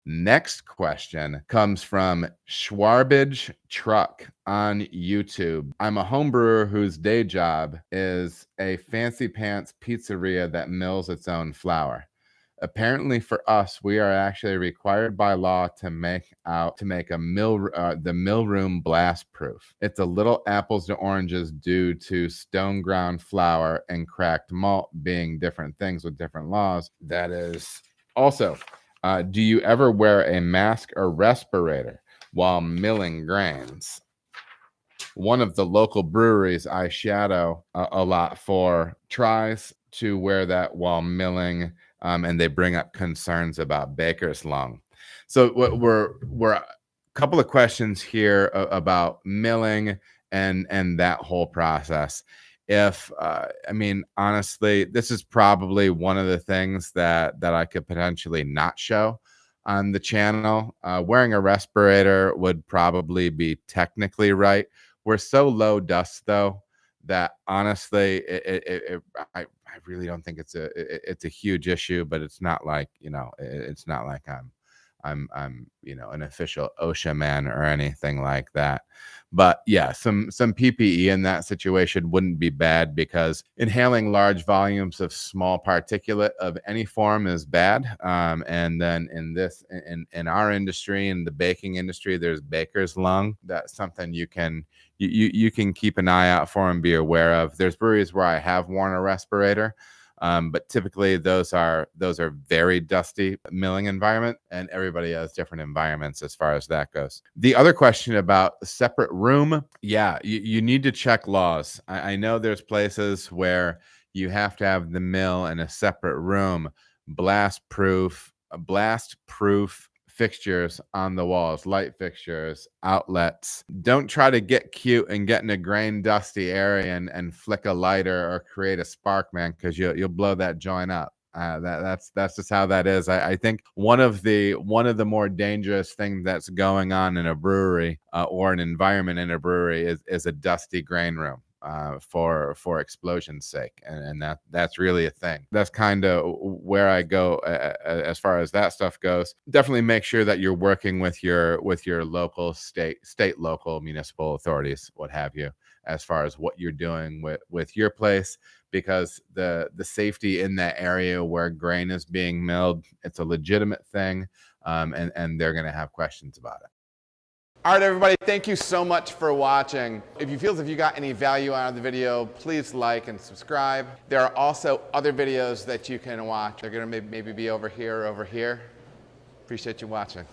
Next question comes from Schwarbage Truck on YouTube. I'm a home brewer whose day job is a fancy pants pizzeria that mills its own flour. Apparently for us, we are actually required by law to make a the mill room blast proof. It's a little apples to oranges due to stone ground flour and cracked malt being different things with different laws. That is also, do you ever wear a mask or respirator while milling grains? One of the local breweries I shadow a lot for tries to wear that while milling, and they bring up concerns about baker's lung. So we're a couple of questions here about milling and that whole process. If I mean, honestly, this is probably one of the things that I could potentially not show on the channel. Wearing a respirator would probably be technically right. We're so low dust though that honestly, I really don't think it's a huge issue. But it's not like, it's not like I'm an official OSHA man or anything like that. But yeah, some PPE in that situation wouldn't be bad, because inhaling large volumes of small particulate of any form is bad. And then in our industry, in the baking industry, there's baker's lung. That's something you can keep an eye out for and be aware of. There's breweries where I have worn a respirator. But typically those are very dusty milling environment, and everybody has different environments as far as that goes. The other question about a separate room, yeah, you need to check laws. I know there's places where you have to have the mill in a separate room, blast proof fixtures on the walls, light fixtures, outlets. Don't try to get cute and get in a grain dusty area and flick a lighter or create a spark, man, because you'll blow that joint up. That's just how that is. I think one of the more dangerous things that's going on in a brewery or an environment in a brewery is a dusty grain room. For explosion's sake, and that's really a thing. That's kind of where I go as far as that stuff goes. Definitely make sure that you're working with your local state, local municipal authorities, what have you, as far as what you're doing with your place, because the safety in that area where grain is being milled, it's a legitimate thing, and they're going to have questions about it. All right, everybody, thank you so much for watching. If you feel as if you got any value out of the video, please like and subscribe. There are also other videos that you can watch. They're going to maybe be over here or over here. Appreciate you watching.